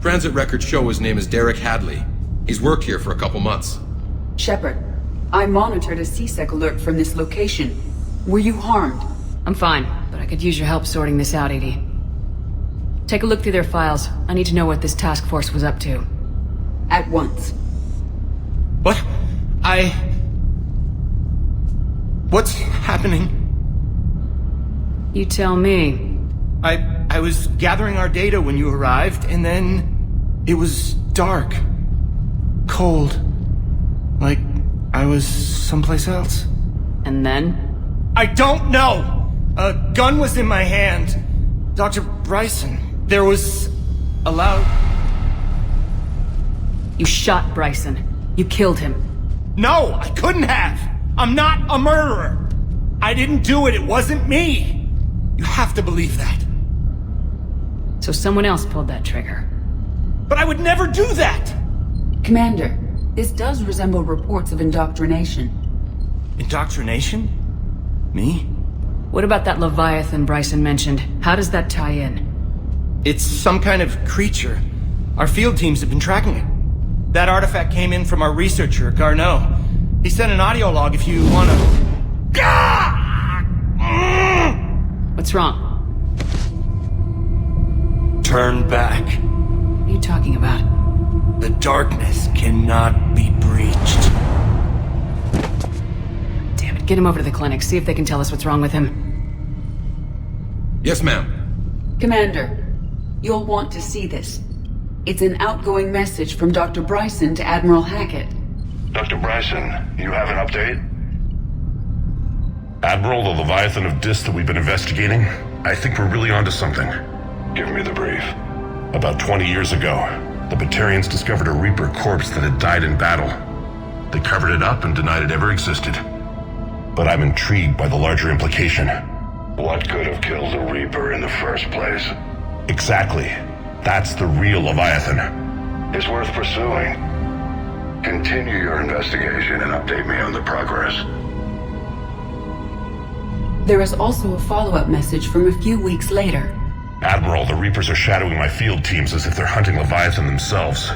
Transit records show his name is Derek Hadley. He's worked here for a couple months. Shepard, I monitored a C-Sec alert from this location. Were you harmed? I'm fine, but I could use your help sorting this out, Edie. Take a look through their files. I need to know what this task force was up to. At once. What? What's happening? You tell me. I was gathering our data when you arrived, and then it was dark. Cold. Like I was someplace else. And then? I don't know! A gun was in my hand. Dr. Bryson, there was a loud... You shot Bryson. You killed him. No, I couldn't have! I'm not a murderer! I didn't do it, it wasn't me! You have to believe that. So someone else pulled that trigger. But I would never do that! Commander, this does resemble reports of indoctrination. Indoctrination? Me? What about that Leviathan Bryson mentioned? How does that tie in? It's some kind of creature. Our field teams have been tracking it. That artifact came in from our researcher, Garneau. He sent an audio log if you wanna... What's wrong? Turn back. What are you talking about? The darkness cannot be breached. Damn it, get him over to the clinic. See if they can tell us what's wrong with him. Yes, ma'am. Commander, you'll want to see this. It's an outgoing message from Dr. Bryson to Admiral Hackett. Dr. Bryson, you have an update? Admiral, the Leviathan of Dis that we've been investigating, I think we're really onto something. Give me the brief. About 20 years ago, the Batarians discovered a Reaper corpse that had died in battle. They covered it up and denied it ever existed. But I'm intrigued by the larger implication. What could have killed the Reaper in the first place? Exactly. That's the real Leviathan. It's worth pursuing. Continue your investigation and update me on the progress. There is also a follow-up message from a few weeks later. Admiral, the Reapers are shadowing my field teams as if they're hunting Leviathan themselves.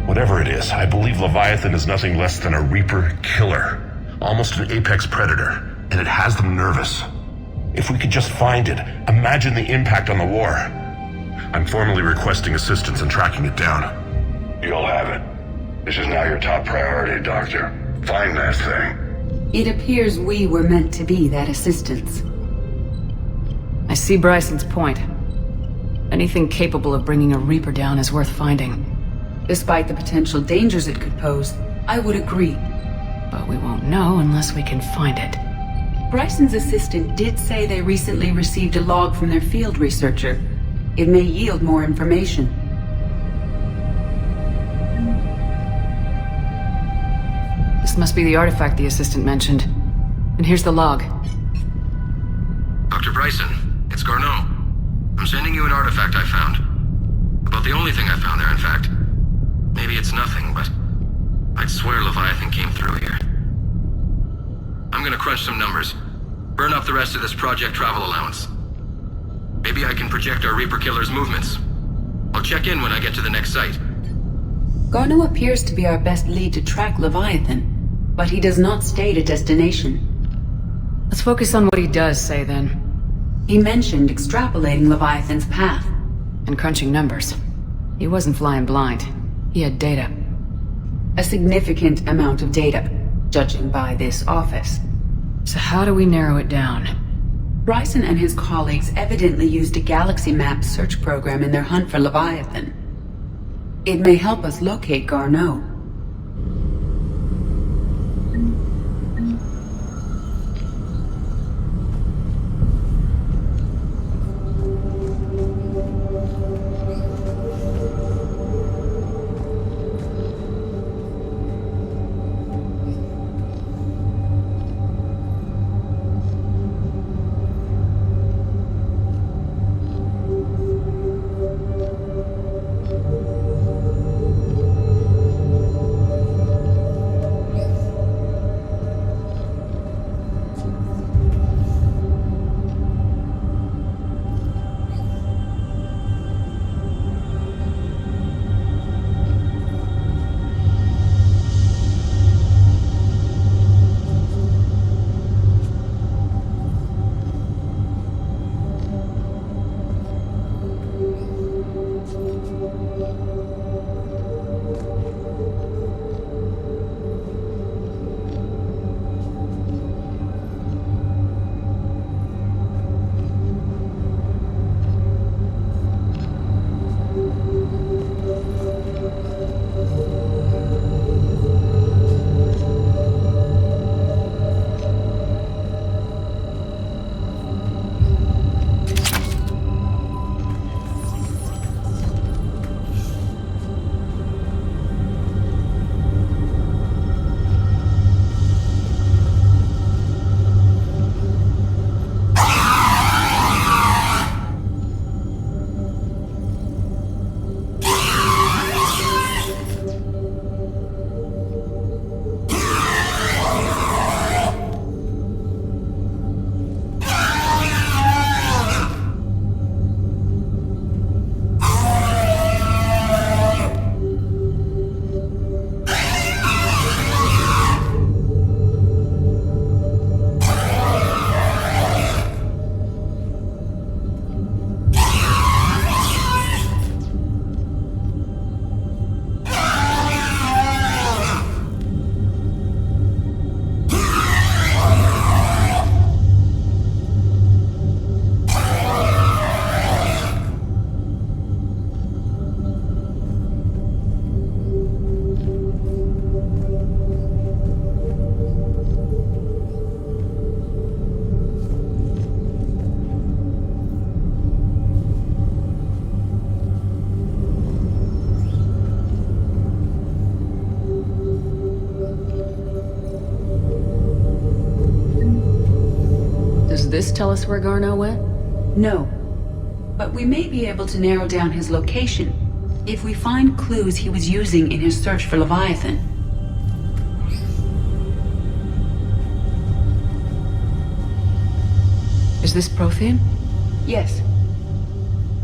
Whatever it is, I believe Leviathan is nothing less than a Reaper killer. Almost an apex predator, and it has them nervous. If we could just find it, imagine the impact on the war. I'm formally requesting assistance in tracking it down. You'll have it. This is now your top priority, Doctor. Find that thing. It appears we were meant to be that assistance. I see Bryson's point. Anything capable of bringing a Reaper down is worth finding. Despite the potential dangers it could pose, I would agree. But we won't know unless we can find it. Bryson's assistant did say they recently received a log from their field researcher. It may yield more information. This must be the artifact the assistant mentioned. And here's the log. Dr. Bryson, it's Garneau. I'm sending you an artifact I found. About the only thing I found there, in fact. Maybe it's nothing, but I'd swear Leviathan came through here. I'm gonna crunch some numbers. Burn up the rest of this project travel allowance. Maybe I can project our Reaper killer's movements. I'll check in when I get to the next site. Garneau appears to be our best lead to track Leviathan, but he does not state a destination. Let's focus on what he does say, then. He mentioned extrapolating Leviathan's path. And crunching numbers. He wasn't flying blind. He had data. A significant amount of data, judging by this office. So how do we narrow it down? Bryson and his colleagues evidently used a galaxy map search program in their hunt for Leviathan. It may help us locate Garneau. this tell us where Garneau went? No. But we may be able to narrow down his location if we find clues he was using in his search for Leviathan. Is this Prothean? Yes.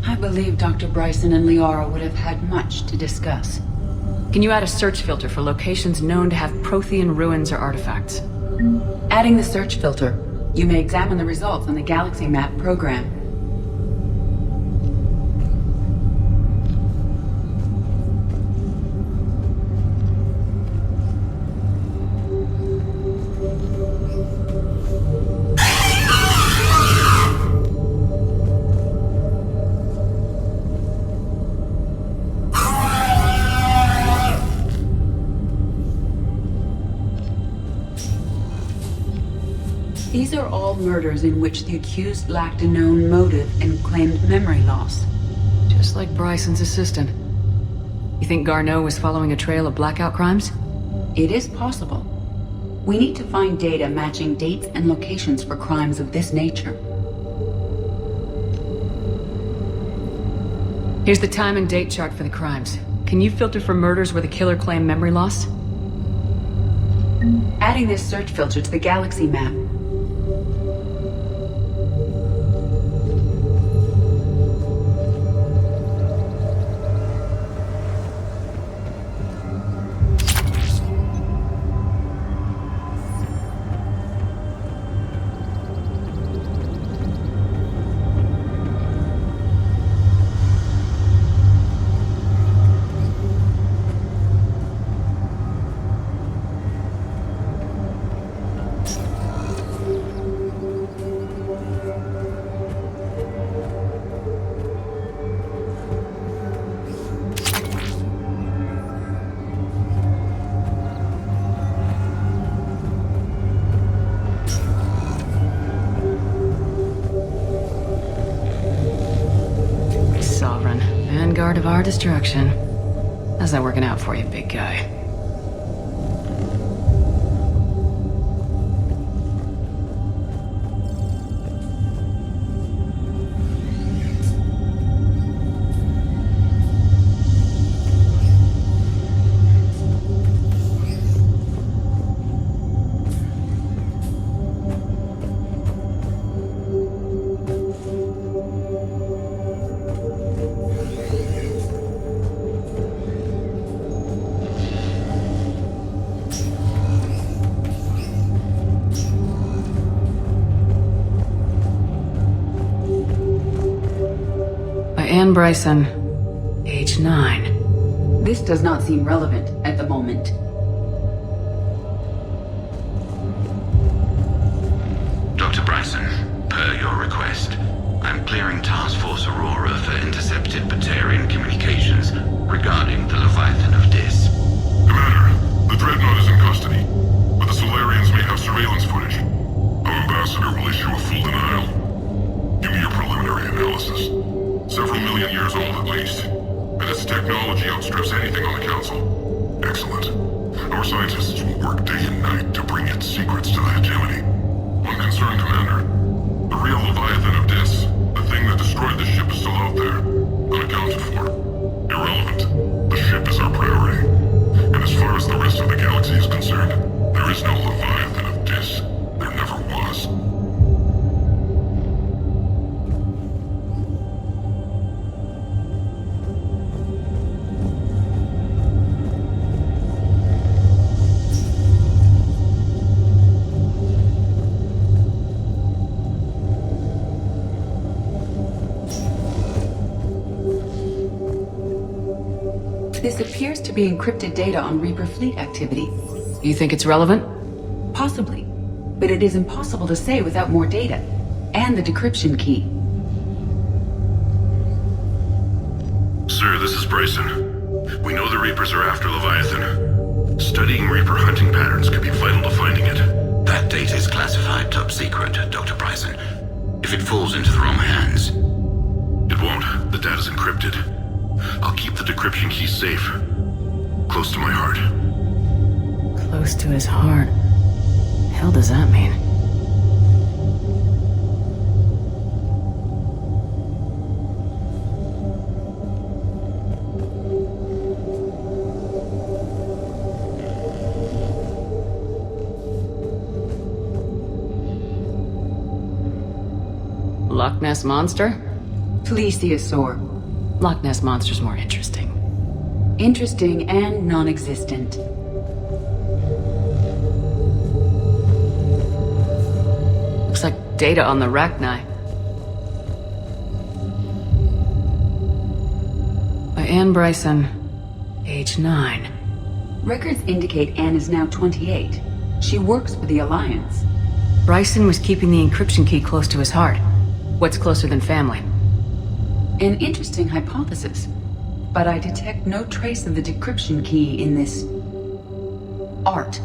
I believe Dr. Bryson and Liara would have had much to discuss. Can you add a search filter for locations known to have Prothean ruins or artifacts? Adding the search filter, you may examine the results on the Galaxy Map program. These are all murders in which the accused lacked a known motive and claimed memory loss. Just like Bryson's assistant. You think Garneau was following a trail of blackout crimes? It is possible. We need to find data matching dates and locations for crimes of this nature. Here's the time and date chart for the crimes. Can you filter for murders where the killer claimed memory loss? Adding this search filter to the Galaxy Map. Vanguard of our destruction. How's that working out for you, big guy? Anne Bryson, age 9. This does not seem relevant at the moment. Dr. Bryson, per your request, I'm clearing Task Force Aurora for intercepted Batarian communications regarding the Leviathan of Dis. Commander, the Dreadnought is in custody, but the Solarians may have surveillance footage. Our ambassador will issue a full denial. Give me your preliminary analysis. Several million years old at least, and its technology outstrips anything on the Council. Excellent. Our scientists will work day and night to bring its secrets to the hegemony. One concern, Commander. The real Leviathan of Dis, the thing that destroyed the ship, is still out there, unaccounted for. Irrelevant. The ship is our priority. And as far as the rest of the galaxy is concerned, there is no Leviathan of Dis. There never was. This appears to be encrypted data on Reaper fleet activity. You think it's relevant? Possibly, but it is impossible to say without more data, and the decryption key. Sir, this is Bryson. We know the Reapers are after Leviathan. Studying Reaper hunting patterns could be vital to finding it. That data is classified top secret, Dr. Bryson. If it falls into the wrong hands... It won't. The data's encrypted. I'll keep the decryption key safe. Close to my heart. Close to his heart. Hell does that mean? Ness Monster? Plesiosaur. Loch Ness Monster's more interesting. Interesting and non-existent. Looks like data on the Rachni. By Anne Bryson, age 9. Records indicate Anne is now 28. She works for the Alliance. Bryson was keeping the encryption key close to his heart. What's closer than family? An interesting hypothesis, but I detect no trace of the decryption key in this art.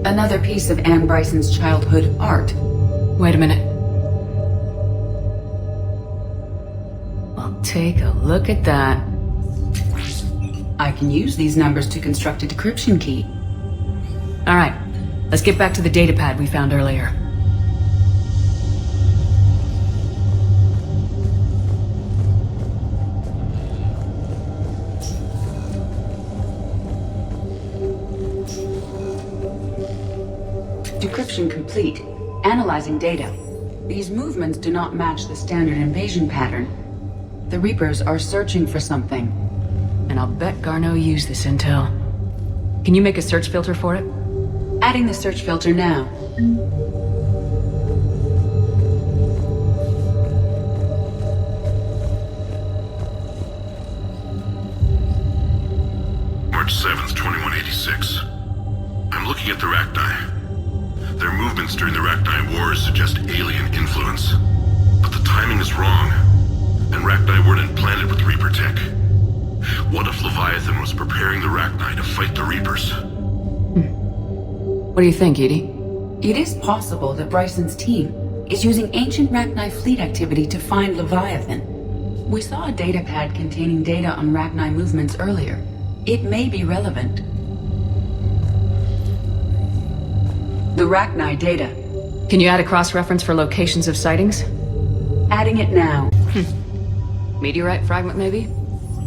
Another piece of Anne Bryson's childhood art. Wait a minute. Well, take a look at that. I can use these numbers to construct a decryption key. All right, let's get back to the datapad we found earlier. Decryption complete. Analyzing data. These movements do not match the standard invasion pattern. The Reapers are searching for something. And I'll bet Garneau used this intel. Can you make a search filter for it? Adding the search filter now. March 7th, 2186. I'm looking at the Rachni. Their movements during the Rachni Wars suggest alien influence. But the timing is wrong, and Rachni weren't implanted with Reaper tech. What if Leviathan was preparing the Rachni to fight the Reapers? What do you think, Edie? It is possible that Bryson's team is using ancient Rachni fleet activity to find Leviathan. We saw a datapad containing data on Rachni movements earlier. It may be relevant. The Rachni data. Can you add a cross-reference for locations of sightings? Adding it now. Meteorite fragment, maybe?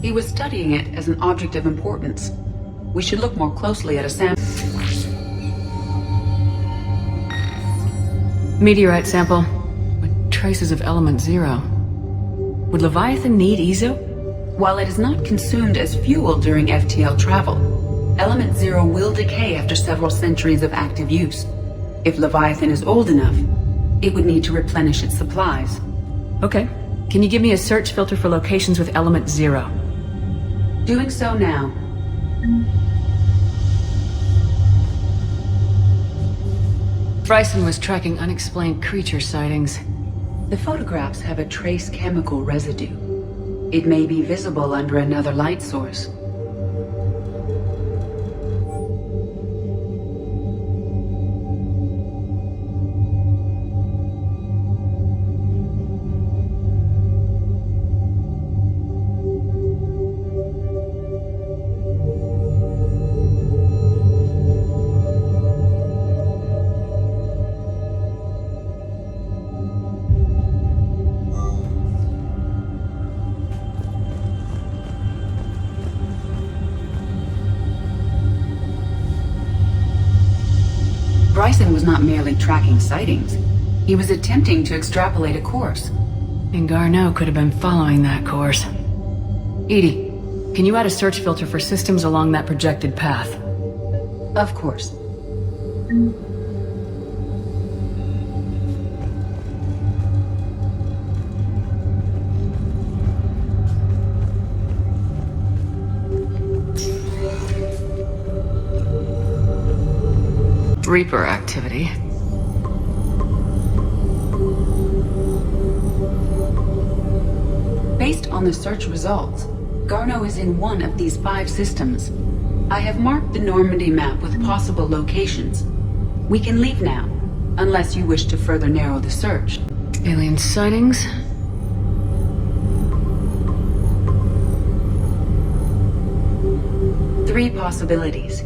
He was studying it as an object of importance. We should look more closely at a sample. Meteorite sample with traces of element 0. Would Leviathan need EZO? While it is not consumed as fuel during FTL travel, element 0 will decay after several centuries of active use. If Leviathan is old enough, it would need to replenish its supplies. Okay. Can you give me a search filter for locations with element 0? Doing so now. Bryson was tracking unexplained creature sightings. The photographs have a trace chemical residue. It may be visible under another light source. Bryson was not merely tracking sightings. He was attempting to extrapolate a course. And Garneau could have been following that course. Edie, can you add a search filter for systems along that projected path? Of course. Reaper activity. Based on the search results, Garneau is in one of these 5 systems. I have marked the Normandy map with possible locations. We can leave now, unless you wish to further narrow the search. Alien sightings. Three possibilities.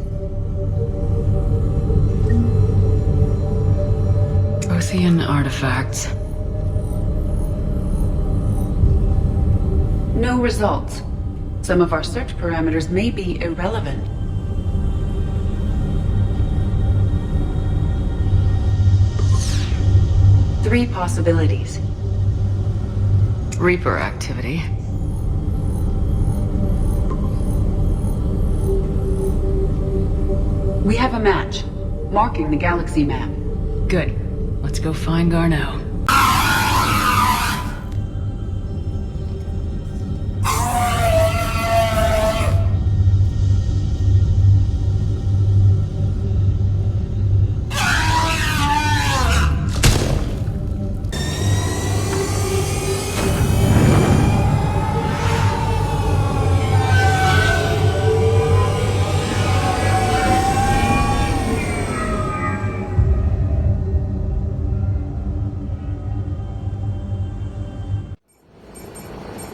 Prothean artifacts. No results. Some of our search parameters may be irrelevant. Three possibilities. Reaper activity. We have a match, marking the galaxy map. Good. Let's go find Garneau.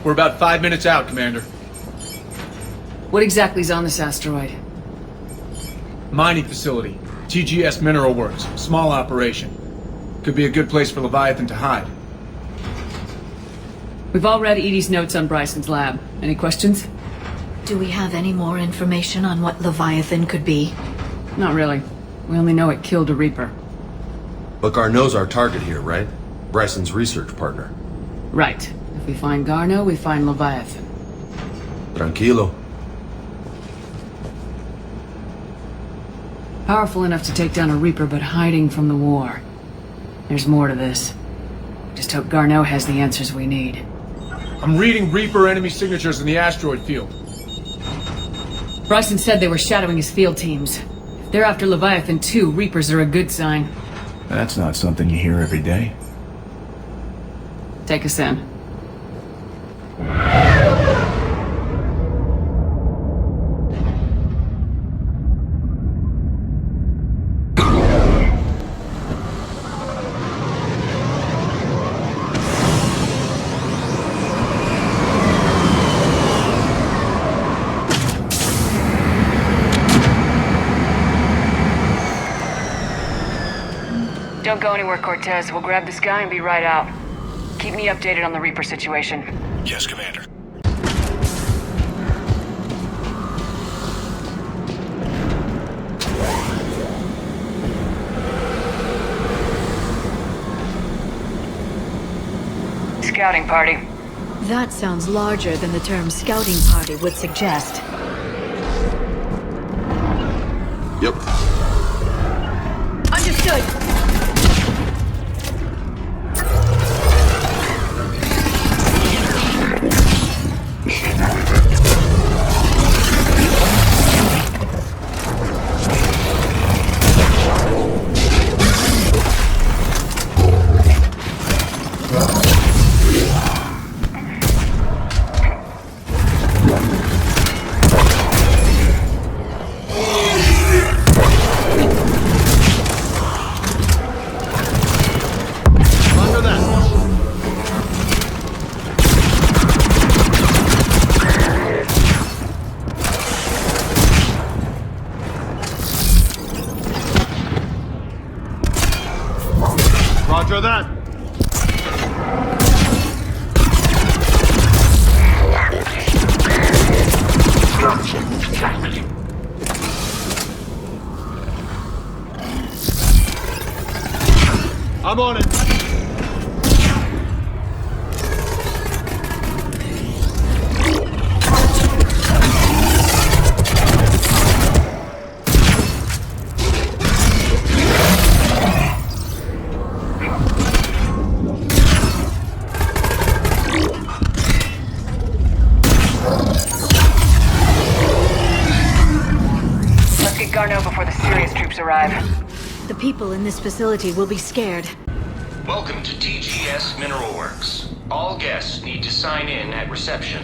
We're about 5 minutes out, Commander. What exactly is on this asteroid? Mining facility. TGS Mineral Works. Small operation. Could be a good place for Leviathan to hide. We've all read Edie's notes on Bryson's lab. Any questions? Do we have any more information on what Leviathan could be? Not really. We only know it killed a Reaper. But Garneau's our target here, right? Bryson's research partner. Right. If we find Garneau, we find Leviathan. Tranquilo. Powerful enough to take down a Reaper, but hiding from the war. There's more to this. Just hope Garneau has the answers we need. I'm reading Reaper enemy signatures in the asteroid field. Bryson said they were shadowing his field teams. If they're after Leviathan too, Reapers are a good sign. That's not something you hear every day. Take us in. Don't go anywhere, Cortez. We'll grab this guy and be right out. Keep me updated on the Reaper situation. Yes, Commander. Scouting party. That sounds larger than the term scouting party would suggest. Yep. Understood! Roger that. I'm on it. Let's get Garneau before the serious troops arrive. The people in this facility will be scared. Welcome to TGS Mineral Works. All guests need to sign in at reception.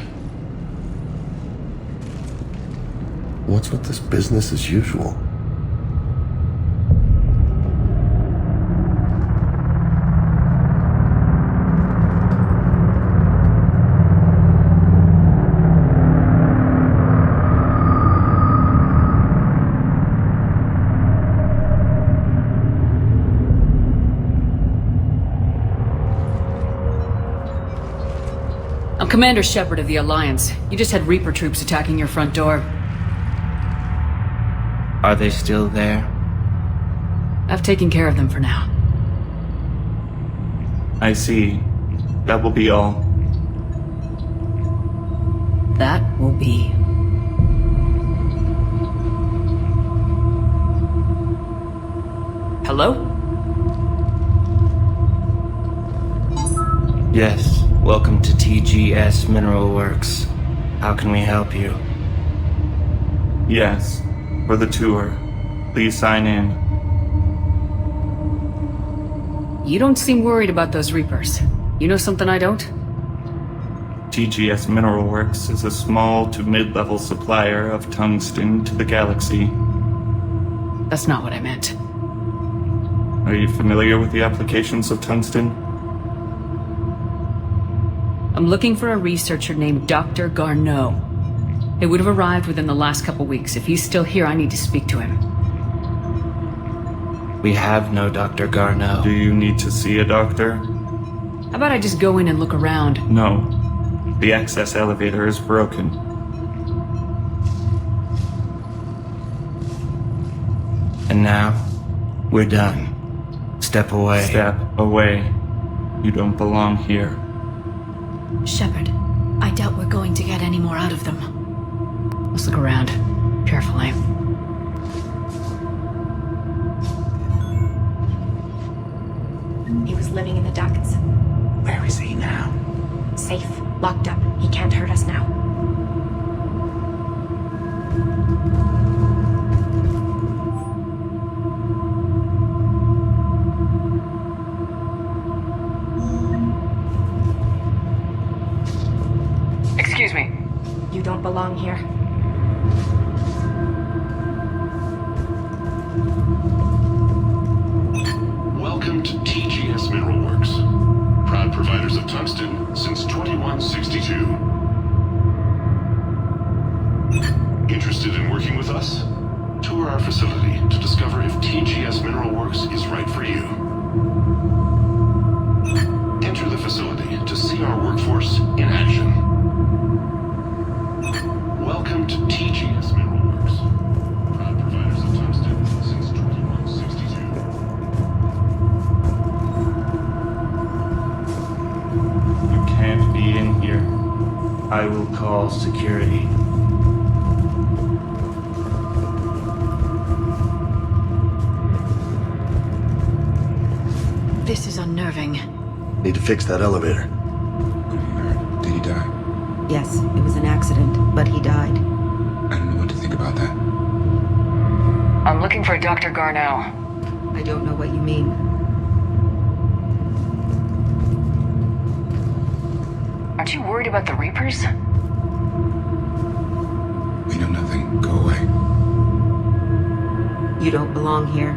What's with this business as usual? I'm Commander Shepard of the Alliance. You just had Reaper troops attacking your front door. Are they still there? I've taken care of them for now. I see. That will be all. That will be. Hello? Yes, welcome to TGS Mineral Works. How can we help you? Yes, for the tour. Please sign in. You don't seem worried about those Reapers. You know something I don't? TGS Mineral Works is a small to mid-level supplier of tungsten to the galaxy. That's not what I meant. Are you familiar with the applications of tungsten? I'm looking for a researcher named Dr. Garneau. It would have arrived within the last couple weeks. If he's still here, I need to speak to him. We have no Dr. Garneau. Do you need to see a doctor? How about I just go in and look around? No. The access elevator is broken. And now, we're done. Step away. Step away. You don't belong here. Shepard, I doubt we're going to get any more out of them. Let's look around. Carefully. He was living in the ducts. Where is he now? Safe. Locked up. He can't hurt us now. Excuse me. You don't belong here. Welcome to TGS Mineral Works. Proud providers of tungsten since 2162. Interested in working with us? Tour our facility to discover if TGS Mineral Works is right for you. Enter the facility to see our workforce in action. Welcome to TGS Mineral Works. Proud providers of tungsten since 2162. You can't be in here. I will call security. This is unnerving. Need to fix that elevator. Did he die? Yes, it was an accident, but he died. I don't know what to think about that. I'm looking for Dr. Garneau. I don't know what you mean. Aren't you worried about the Reapers? We know nothing. Go away. You don't belong here.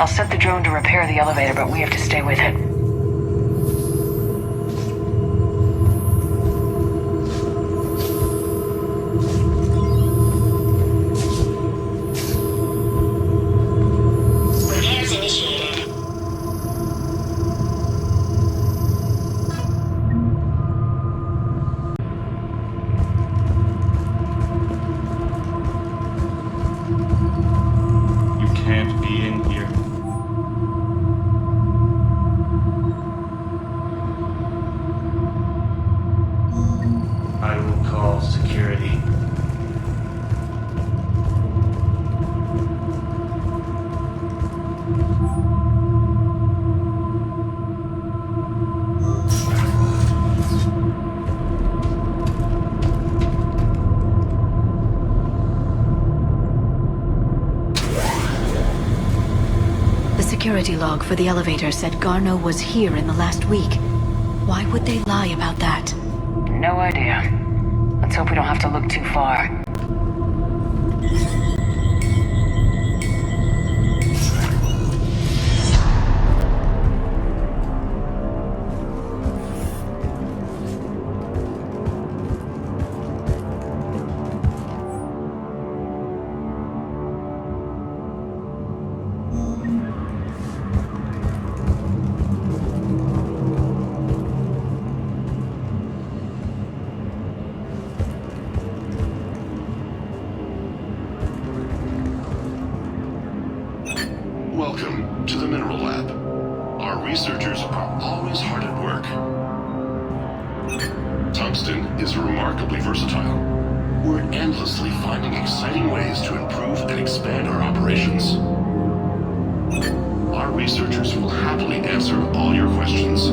I'll set the drone to repair the elevator, but we have to stay with it. Repairs initiated. You can't be in here. I will call security. The security log for the elevator said Garneau was here in the last week. Why would they lie about that? No idea. Let's hope we don't have to look too far. Our researchers are always hard at work. Tungsten is remarkably versatile. We're endlessly finding exciting ways to improve and expand our operations. Our researchers will happily answer all your questions.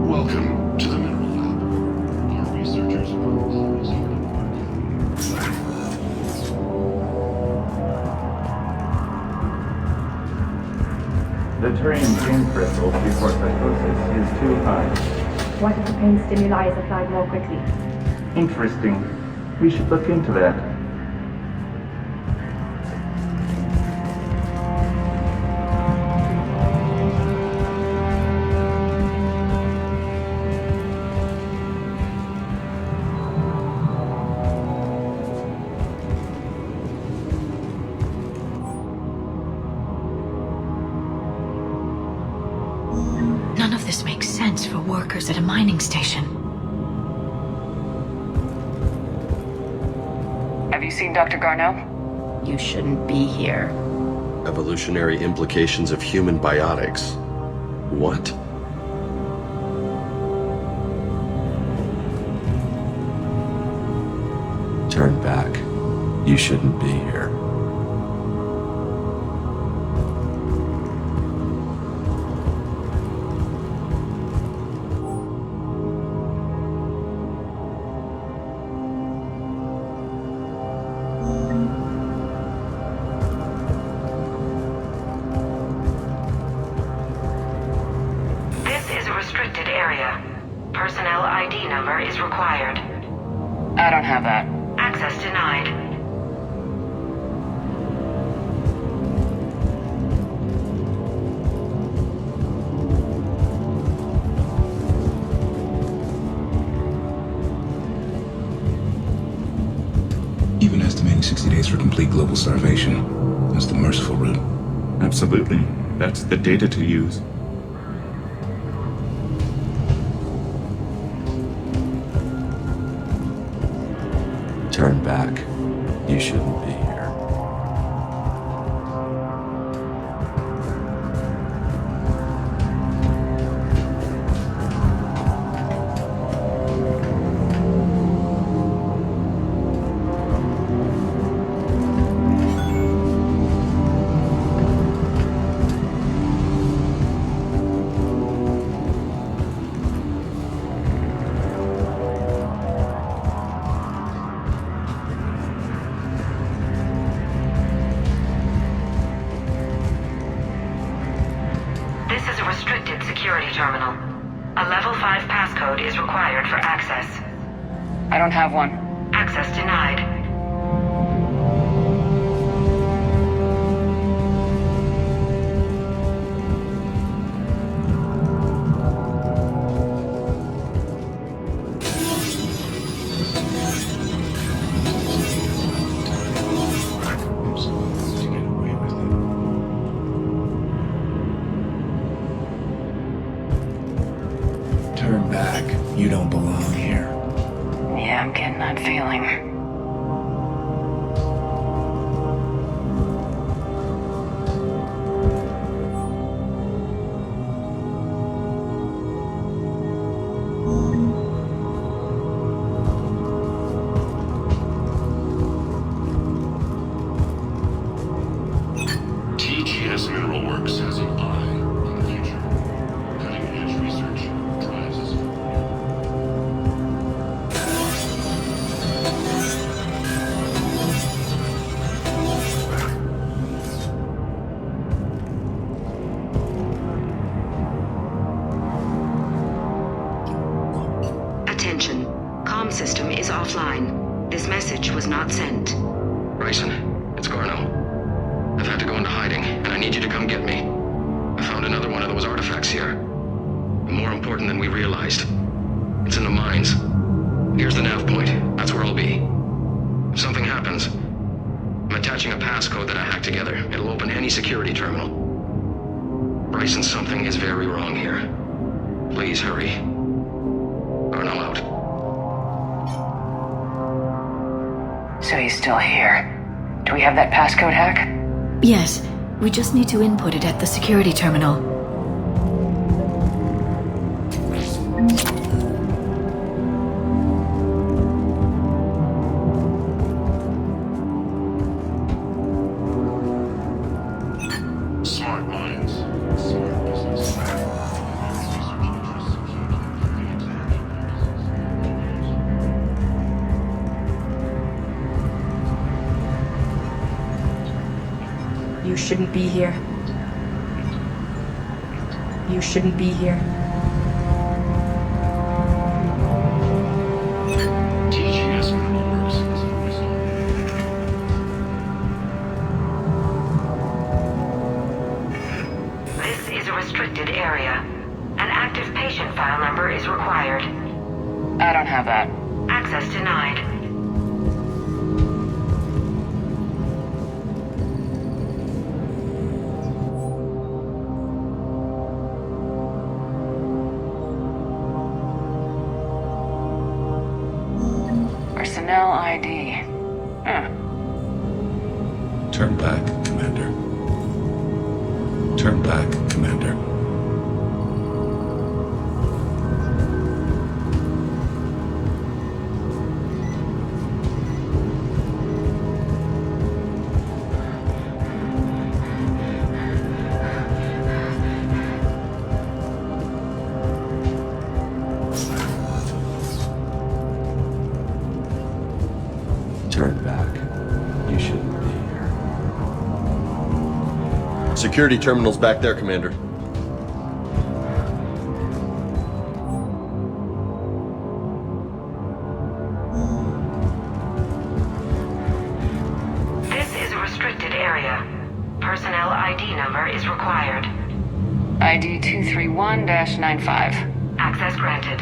Welcome to the Mineral Lab. Our researchers are always hard at work. The terrain pain threshold before psychosis is too high. What if the pain stimuli is applied more quickly? Interesting. We should look into that. None of this makes sense for workers at a mining station. Have you seen Dr. Garneau? You shouldn't be here. Evolutionary implications of human biotics. What? Turn back. You shouldn't be here. Restricted area. Personnel ID number is required. I don't have that. Access denied. Even estimating 60 days for complete global starvation. That's the merciful route. Absolutely. That's the data to use. Turn back. You shouldn't be here. Restricted security terminal. A level 5 passcode is required for access. I don't have one. Access denied. Turn back. You don't belong here. Yeah, I'm getting that feeling. TGS Mineral Works has an eye on the future. Cutting-edge research drives us Attention. Comm system is offline. This message was not sent. Bryson, it's Garneau. I've had to go into hiding, and I need you to come get me. I found another one of those artifacts here. More important than we realized. It's in the mines. Here's the nav point. That's where I'll be. If something happens, I'm attaching a passcode that I hacked together. It'll open any security terminal. Bryson, something is very wrong here. Please hurry. Garneau out. So he's still here. Do we have that passcode hack? Yes, we just need to input it at the security terminal. Smart minds. Smart businessmen. You shouldn't be here. You shouldn't be here. TGS Minerals is a result. This is a restricted area. An active patient file number is required. I don't have that. Access denied. Personnel ID. Huh. Turn back, Commander. Turn back, Commander. Turn back. You shouldn't be here. Security terminal's back there, Commander. This is a restricted area. Personnel ID number is required. ID 231-95. Access granted.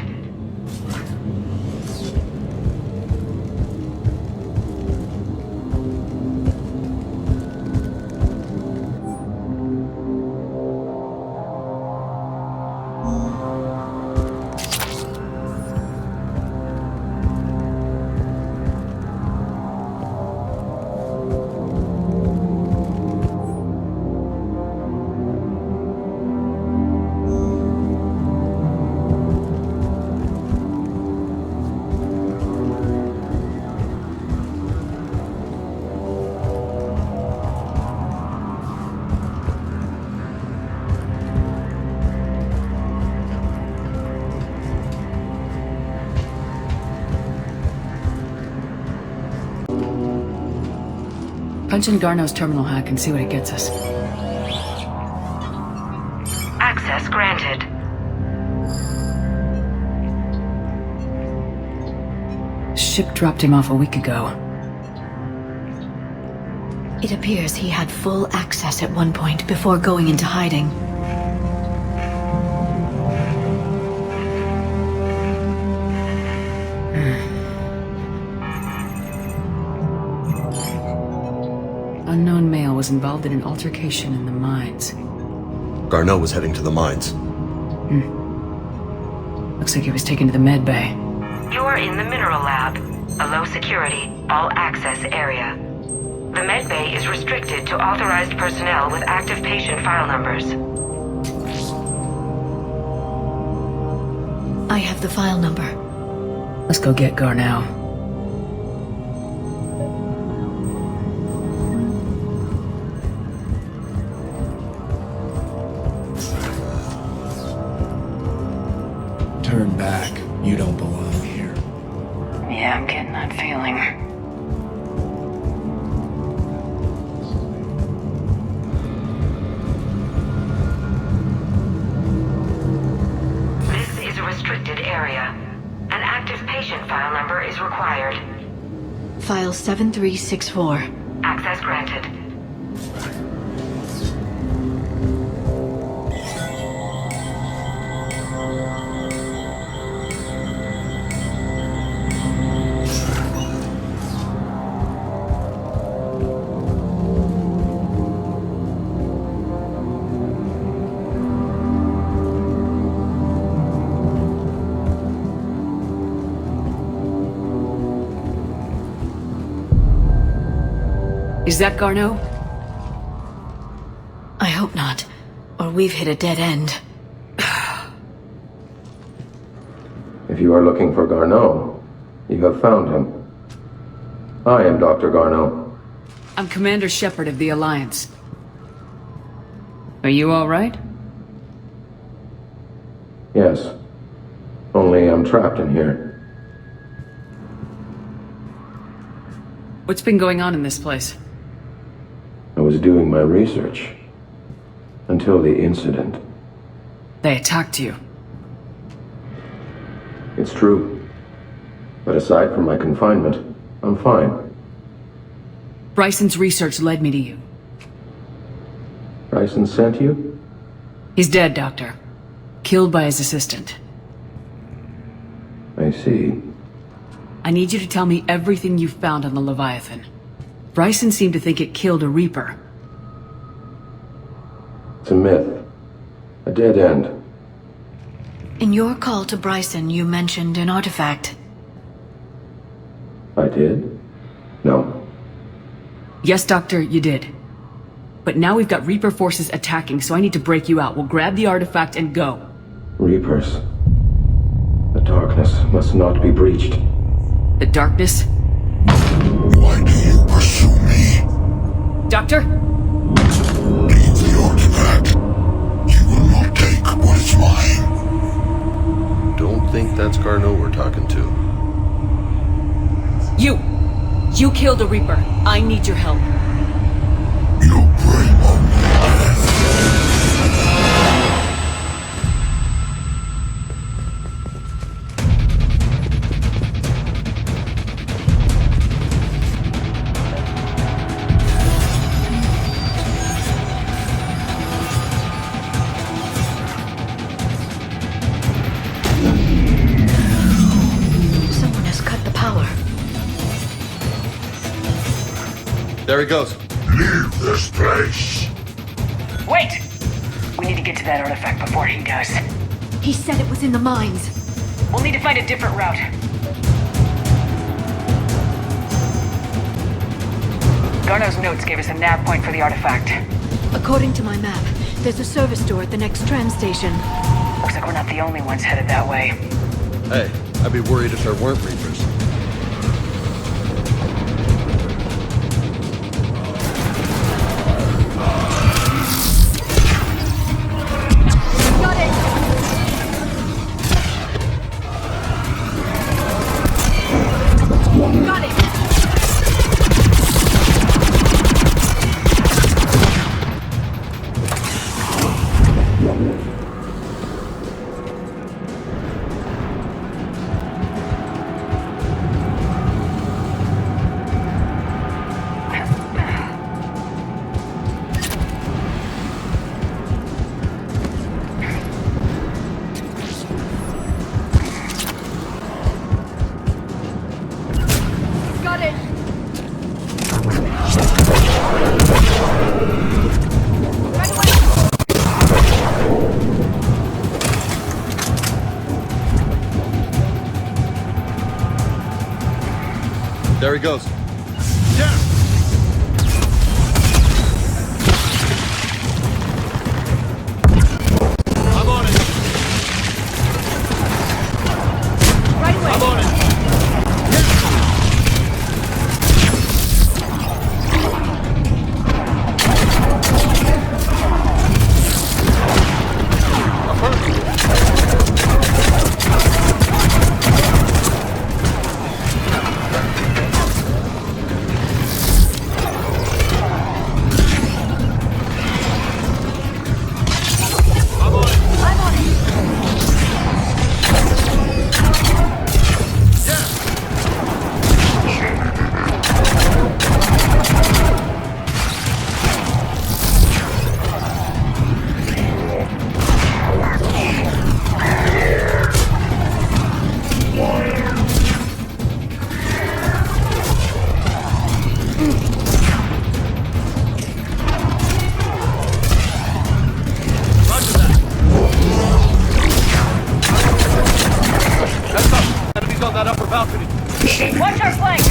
Punch in Garneau's terminal hack and see what it gets us. Access granted. Ship dropped him off a week ago. It appears he had full access at one point before going into hiding. Unknown male was involved in an altercation in the mines. Garneau was heading to the mines. Looks like he was taken to the med bay. You are in the mineral lab, a low security, all access area. The med bay is restricted to authorized personnel with active patient file numbers. I have the file number. Let's go get Garneau. Turn back. You don't belong here. Yeah, I'm getting that feeling. This is a restricted area. An active patient file number is required. File 7364. Access granted. Is that Garneau? I hope not, or we've hit a dead end. If you are looking for Garneau, you have found him. I am Dr. Garneau. I'm Commander Shepard of the Alliance. Are you alright? Yes. Only I'm trapped in here. What's been going on in this place? I was doing my research. Until the incident. They attacked you. It's true. But aside from my confinement, I'm fine. Bryson's research led me to you. Bryson sent you? He's dead, Doctor. Killed by his assistant. I see. I need you to tell me everything you found on the Leviathan. Bryson seemed to think it killed a Reaper. It's a myth. A dead end. In your call to Bryson, you mentioned an artifact. I did? No. Yes, Doctor, you did. But now we've got Reaper forces attacking, so I need to break you out. We'll grab the artifact and go. Reapers. The darkness must not be breached. The darkness? Why do you pursue me? Doctor? Leave the artifact. You will not take what is mine. Don't think that's Garneau we're talking to. You killed a Reaper. I need your help. You bring on death. Someone has cut the power. There he goes. Leave this place. Wait! We need to get to that artifact before he does. He said it was in the mines. We'll need to find a different route. Garneau's notes gave us a nav point for the artifact. According to my map, there's a service door at the next tram station. Looks like we're not the only ones headed that way. Hey, I'd be worried if there weren't Reapers. There he goes. I'm on it. Right away. I'm on it. Watch our flank!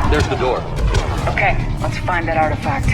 There's the door. Okay, let's find that artifact.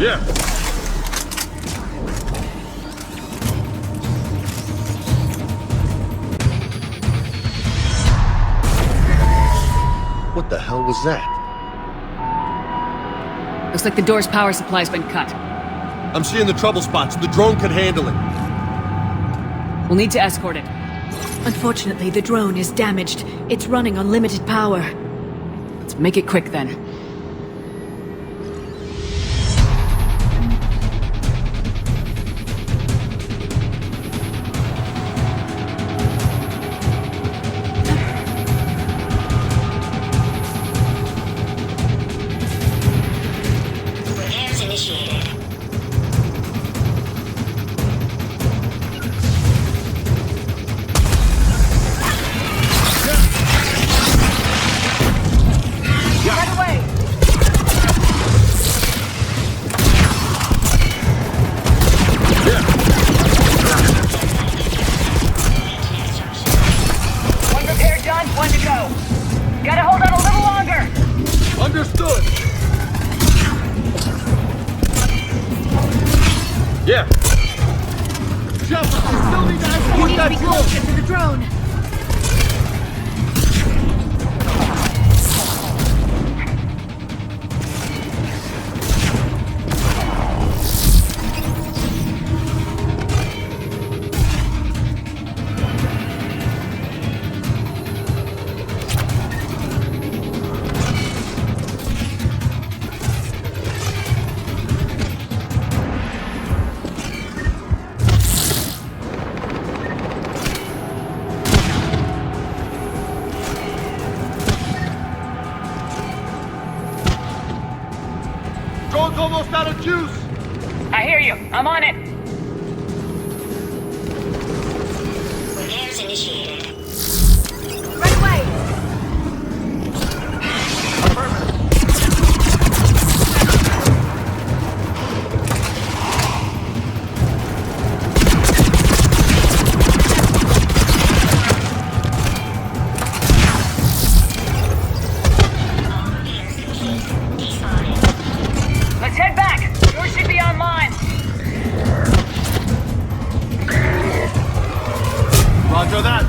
Yeah. What the hell was that? Looks like the door's power supply's been cut. I'm seeing the trouble spots. The drone could handle it. We'll need to escort it. Unfortunately, the drone is damaged. It's running on limited power. Let's make it quick then. Yeah. Shepard, you still need to escort that drone. Closer to the drone. Drone's almost out of juice. I hear you. I'm on it. Repairs initiated. Right away. Let's head back. Yours should be online. Roger that.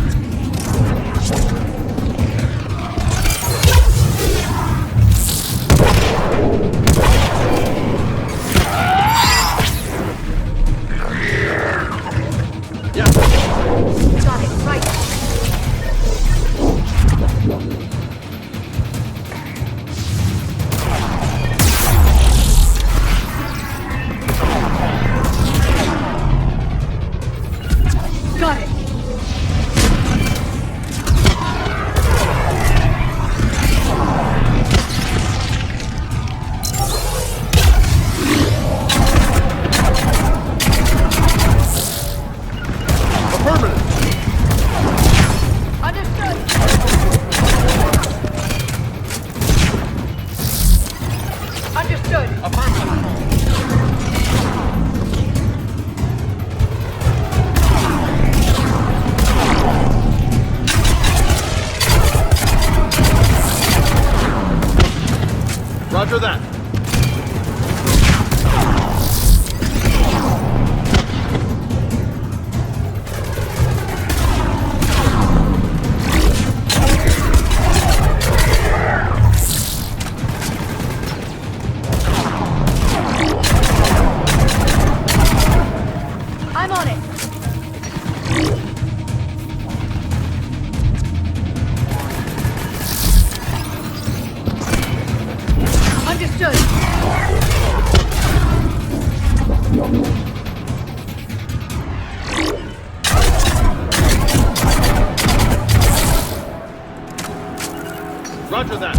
Got it. Right. Got it. Roger that.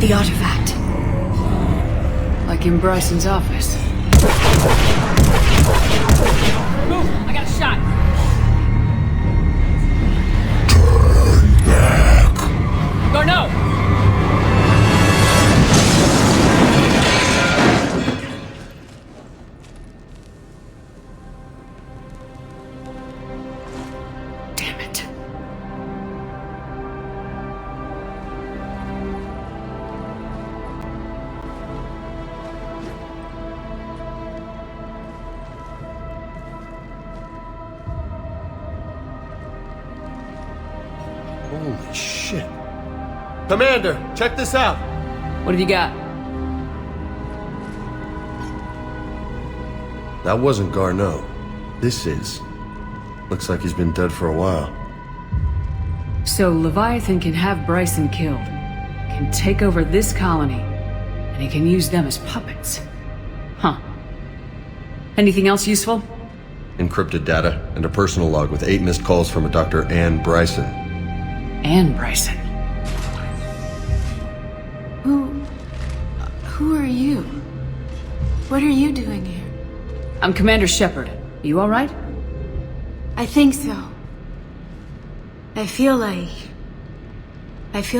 The artifact. Like in Bryson's office. Move! I got a shot! Turn back. Garneau! Holy shit. Commander, check this out. What have you got? That wasn't Garneau. This is. Looks like he's been dead for a while. So Leviathan can have Bryson killed, can take over this colony, and he can use them as puppets. Huh. Anything else useful? Encrypted data and a personal log with 8 missed calls from a Dr. Ann Bryson. Ann Bryson? Who are you? What are you doing here? I'm Commander Shepard. You alright? I think so. I feel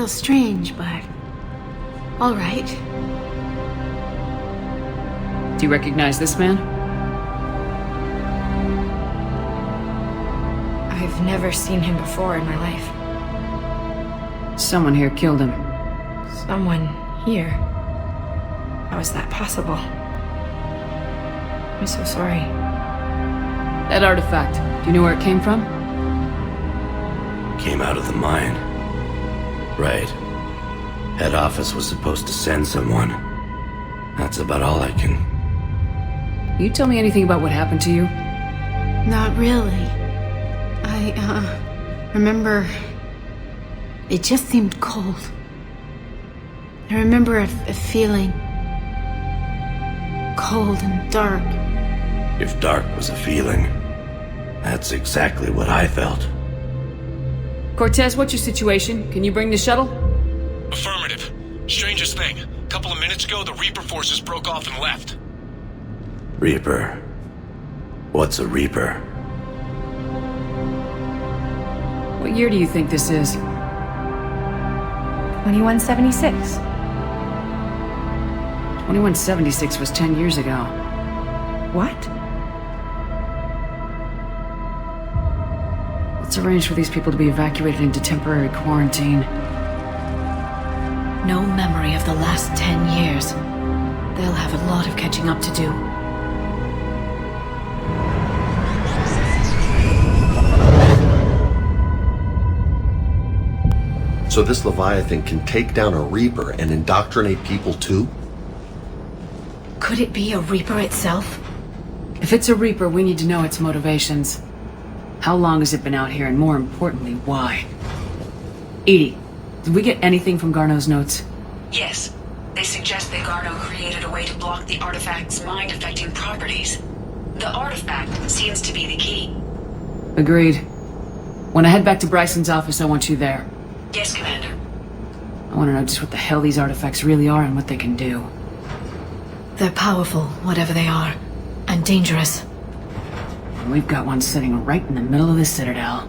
strange, but... alright. Do you recognize this man? I've never seen him before in my life. Someone here killed him. Someone here? How is that possible? I'm so sorry. That artifact, do you know where it came from? Came out of the mine. Right. Head office was supposed to send someone. That's about all I can... You tell me anything about what happened to you? Not really. I remember... it just seemed cold. I remember a feeling... cold and dark. If dark was a feeling, that's exactly what I felt. Cortez, what's your situation? Can you bring the shuttle? Affirmative. Strangest thing. A couple of minutes ago, the Reaper forces broke off and left. Reaper? What's a Reaper? What year do you think this is? 2176. 2176 was 10 years ago. What? Let's arrange for these people to be evacuated into temporary quarantine. No memory of the last 10 years. They'll have a lot of catching up to do. So this Leviathan can take down a Reaper and indoctrinate people too? Could it be a Reaper itself? If it's a Reaper, we need to know its motivations. How long has it been out here, and more importantly, why? Edie, did we get anything from Garneau's notes? Yes. They suggest that Garneau created a way to block the artifact's mind-affecting properties. The artifact seems to be the key. Agreed. When I head back to Bryson's office, I want you there. Yes, Commander. I want to know just what the hell these artifacts really are and what they can do. They're powerful, whatever they are. And dangerous. And we've got one sitting right in the middle of the Citadel.